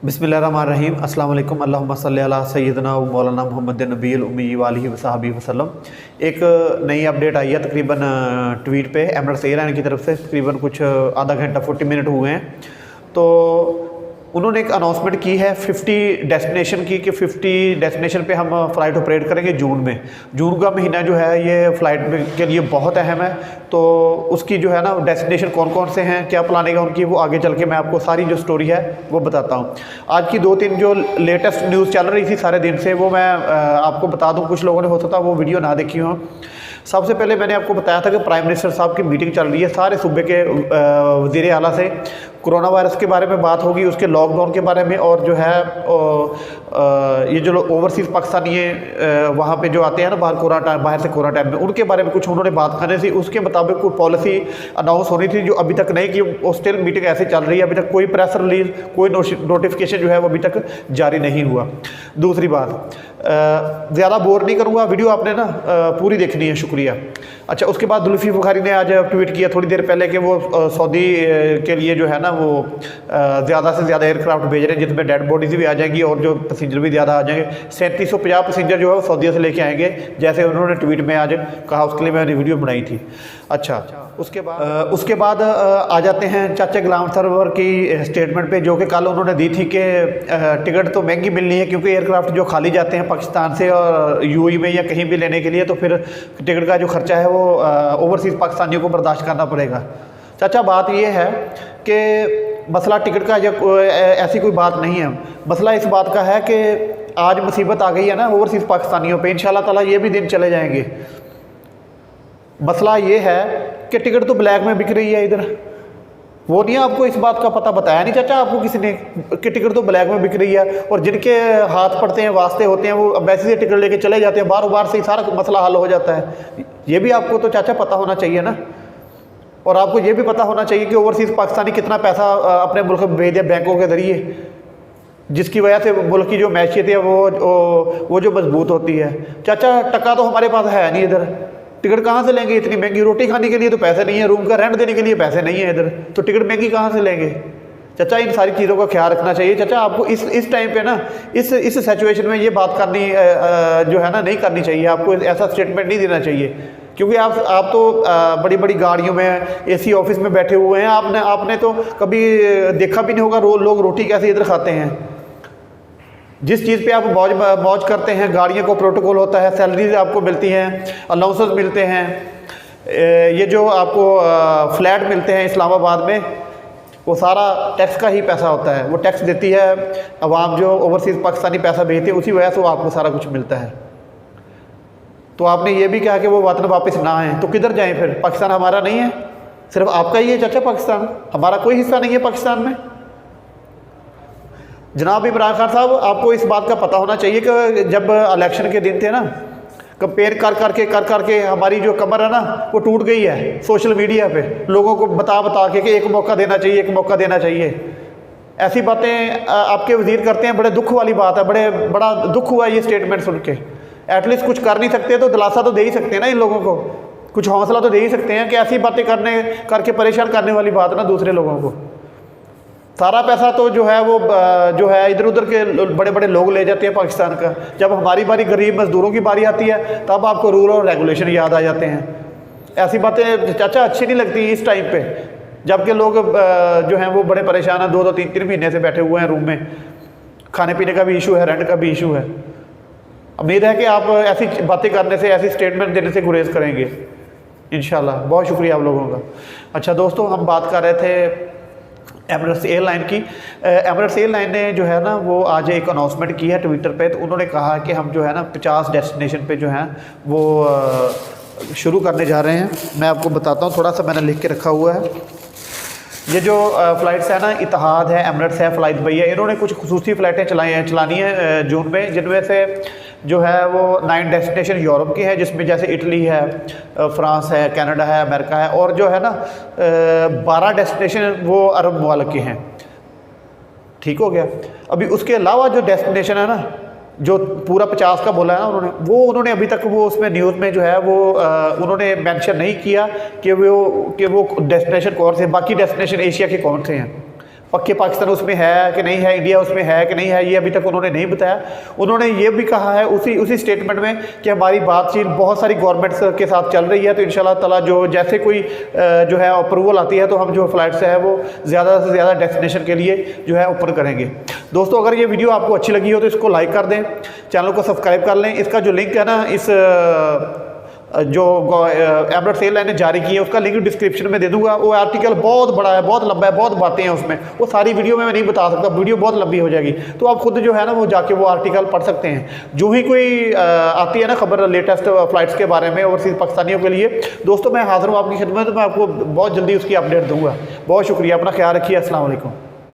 बिस्मिल्लाहिर्रहमानिर्रहीम अस्सलाम वालेकुम अल्लाहुम्मा सल्ली अला सय्यिदना व मौलाना मुहम्मद नबील उम्मी व आलिहि व सहाबी वसल्लम। एक नई अपडेट आई है तकरीबन ट्वीट पे एमरेट्स एयरलाइन की तरफ से, तकरीबन कुछ आधा घंटा 40 मिनट हुए हैं। तो उन्होंने एक अनाउंसमेंट की है 50 डेस्टिनेशन की कि 50 डेस्टिनेशन पे हम फ़्लाइट ऑपरेट करेंगे जून में। जून का महीना जो है ये फ़्लाइट के लिए बहुत अहम है। तो उसकी जो है ना डेस्टिनेशन कौन कौन से हैं, क्या प्लानिंग है उनकी, वो आगे चल के मैं आपको सारी जो स्टोरी है वो बताता हूँ। आज की 2-3 जो लेटेस्ट न्यूज़ चल रही थी सारे दिन से वो मैं आपको बता दूँ। कुछ लोगों ने हो सकता वो वीडियो ना देखी हो। सबसे पहले मैंने आपको बताया था कि प्राइम मिनिस्टर साहब की मीटिंग चल रही है सारे सूबे के वज़ीर आला से। कोरोना वायरस के बारे में बात होगी, उसके लॉकडाउन के बारे में, और जो है ये जो लोग ओवरसीज़ पाकिस्तानी है वहाँ पे जो आते हैं ना बाहर से कोरोना टाइम में, उनके बारे में कुछ उन्होंने बात करनी थी। उसके मुताबिक कोई पॉलिसी अनाउंस होनी थी जो अभी तक नहीं की। वो स्टिल मीटिंग ऐसे चल रही है, अभी तक कोई प्रेस रिलीज, कोई नोटिफिकेशन जो है वो अभी तक जारी नहीं हुआ। दूसरी बात, ज़्यादा बोर नहीं करूँगा, वीडियो आपने ना पूरी देखनी है, शुक्रिया। अच्छा, उसके बाद जुल्फी बुखारी ने आज ट्वीट किया थोड़ी देर पहले कि वो सऊदी के लिए जो है ना वो ज़्यादा से ज़्यादा एयरक्राफ्ट भेज रहे हैं जिसमें डेड बॉडीज़ भी आ जाएंगी और जो पैसेंजर भी ज़्यादा आ जाएंगे। 3750 पैसेंजर जो है वो सऊदी से लेके आएंगे, जैसे उन्होंने ट्वीट में आज कहा। उसके लिए मैंने वीडियो बनाई थी। अच्छा, उसके बाद आ जाते हैं चाचा गुलाम सरवर की स्टेटमेंट पे, जो कि कल उन्होंने दी थी कि टिकट तो महंगी मिलनी है क्योंकि एयरक्राफ्ट जो खाली जाते हैं पाकिस्तान से और यूएई में या कहीं भी लेने के लिए, तो फिर टिकट का जो खर्चा है वो ओवरसीज़ पाकिस्तानियों को बर्दाश्त करना पड़ेगा। चाचा, बात ये है कि मसला टिकट का ऐसी कोई बात नहीं है। मसला इस बात का है कि आज मुसीबत आ गई है ना ओवरसीज़ पाकिस्तानियों पे, इंशाल्लाह ताला ये भी दिन चले जाएंगे। मसला ये है कि टिकट तो ब्लैक में बिक रही है इधर। वो नहीं, आपको इस बात का पता बताया नहीं चाचा आपको किसी ने कि टिकट तो ब्लैक में बिक रही है, और जिनके हाथ पड़ते हैं, वास्ते होते हैं, वो एम्बेसी से टिकट लेके चले जाते हैं, बार से ही सारा मसला हल हो जाता है। ये भी आपको तो चाचा पता होना चाहिए ना। और आपको ये भी पता होना चाहिए कि ओवरसीज़ पाकिस्तानी कितना पैसा अपने मुल्क में भेज दिया बैंकों के ज़रिए, जिसकी वजह से मुल्क की जो मैशियत है वो जो मजबूत होती है। चाचा, टका तो हमारे पास है नहीं इधर, टिकट कहाँ से लेंगे? इतनी महंगी रोटी खाने के लिए तो पैसे नहीं है, रूम का रेंट देने के लिए पैसे नहीं है इधर, तो टिकट महंगी कहाँ से लेंगे? चाचा, इन सारी चीज़ों का ख्याल रखना चाहिए। चाचा, आपको इस टाइम पे ना इस सिचुएशन में ये बात करनी जो है ना नहीं करनी चाहिए। आपको ऐसा स्टेटमेंट नहीं देना चाहिए, क्योंकि आप तो बड़ी बड़ी गाड़ियों में एसी ऑफिस में बैठे हुए हैं। आपने तो कभी देखा भी नहीं होगा लोग रोटी कैसे इधर खाते हैं। जिस चीज़ पे आप मौज करते हैं, गाड़ियों को प्रोटोकॉल होता है, सैलरीज आपको मिलती हैं, अलाउंसेस मिलते हैं, ये जो आपको फ्लैट मिलते हैं इस्लामाबाद में, वो सारा टैक्स का ही पैसा होता है। वो टैक्स देती है अवाम, जो ओवरसीज़ पाकिस्तानी पैसा भेजती है, उसी वजह से वो आपको सारा कुछ मिलता है। तो आपने ये भी कहा कि वो वतन वापस ना आए, तो किधर जाएं फिर? पाकिस्तान हमारा नहीं है, सिर्फ आपका ही है चाचा पाकिस्तान, हमारा कोई हिस्सा नहीं है पाकिस्तान में। जनाब इमरान खान साहब, आपको इस बात का पता होना चाहिए कि जब इलेक्शन के दिन थे ना, कंपेयर कर करके हमारी जो कमर है ना वो टूट गई है सोशल मीडिया पे, लोगों को बता के कि एक मौका देना चाहिए, एक मौका देना चाहिए। ऐसी बातें आपके वजीर करते हैं, बड़े दुख वाली बात है, बड़ा दुख हुआ ये स्टेटमेंट सुन के। एटलीस्ट कुछ कर नहीं सकते तो दिलासा तो दे ही सकते हैं ना इन लोगों को, कुछ हौसला तो दे ही सकते हैं कि ऐसी बातें करके परेशान करने वाली बात ना दूसरे लोगों को। सारा पैसा तो जो है वो जो है इधर उधर के बड़े बड़े लोग ले जाते हैं पाकिस्तान का। जब हमारी बारी गरीब मजदूरों की बारी आती है तब आपको रूल और रेगुलेशन याद आ जाते हैं। ऐसी बातें चाचा अच्छी नहीं लगती इस टाइम पे, जबकि लोग जो हैं वो बड़े परेशान हैं, 2-2, 3-3 महीने से बैठे हुए हैं रूम में। खाने पीने का भी इशू है, रेंट का भी इशू है। उम्मीद है कि आप ऐसी बातें करने से, ऐसी स्टेटमेंट देने से गुरेज करेंगे इंशाल्लाह। बहुत शुक्रिया आप लोगों का। अच्छा दोस्तों, हम बात कर रहे थे एमरेट्स एयरलाइन की। एमरेट्स एयरलाइन ने जो है ना वो आज एक अनाउंसमेंट की है ट्विटर पे। तो उन्होंने कहा कि हम जो है ना 50 डेस्टिनेशन पे जो है वो शुरू करने जा रहे हैं। मैं आपको बताता हूँ, थोड़ा सा मैंने लिख के रखा हुआ है। ये जो फ़्लाइट्स है ना, इतिहाद है, एमरेट्स है, फ्लाइट भैया, इन्होंने कुछ खुसूसी फ़्लाइटें चलानी है जून में, जिनमें से जो है वो 9 डेस्टिनेशन यूरोप की है, जिसमें जैसे इटली है, फ्रांस है, कनाडा है, अमेरिका है, और जो है ना 12 डेस्टिनेशन वो अरब मुल्क की हैं। ठीक हो गया। अभी उसके अलावा जो डेस्टिनेशन है ना, जो पूरा 50 का बोला है ना उन्होंने अभी तक वो उसमें न्यूज़ में जो है वो उन्होंने मेंशन नहीं किया कि वो डेस्टिनेशन कौन से, बाकी डेस्टिनेशन एशिया के कौन से हैं। पक्के पाकिस्तान उसमें है कि नहीं है, इंडिया उसमें है कि नहीं है, ये अभी तक उन्होंने नहीं बताया। उन्होंने ये भी कहा है उसी स्टेटमेंट में कि हमारी बातचीत बहुत सारी गवर्नमेंट्स के साथ चल रही है, तो इंशाल्लाह ताला जो जैसे कोई जो है अप्रूवल आती है तो हम जो फ़्लाइट्स है वो ज़्यादा से ज़्यादा डेस्टिनेशन के लिए जो है ओपन करेंगे। दोस्तों अगर ये वीडियो आपको अच्छी लगी हो तो इसको लाइक कर दें, चैनल को सब्सक्राइब कर लें। इसका जो लिंक है ना, इस जो एमिरेट्स एयरलाइन ने जारी की है उसका लिंक डिस्क्रिप्शन में दे दूंगा। वो आर्टिकल बहुत बड़ा है, बहुत लंबा है, बहुत बातें हैं उसमें, वो सारी वीडियो में मैं नहीं बता सकता, वीडियो बहुत लंबी हो जाएगी। तो आप खुद जो है ना वो जाके वो आर्टिकल पढ़ सकते हैं। जो ही कोई आती है ना खबर लेटेस्ट फ़्लाइट्स के बारे में ओवरसीज़ पाकिस्तानियों के लिए, दोस्तों मैं हाज़िर हूँ आपकी खिदमत में, तो मैं आपको बहुत जल्दी उसकी अपडेट दूँगा। बहुत शुक्रिया, अपना ख्याल रखिए। अस्सलाम वालेकुम।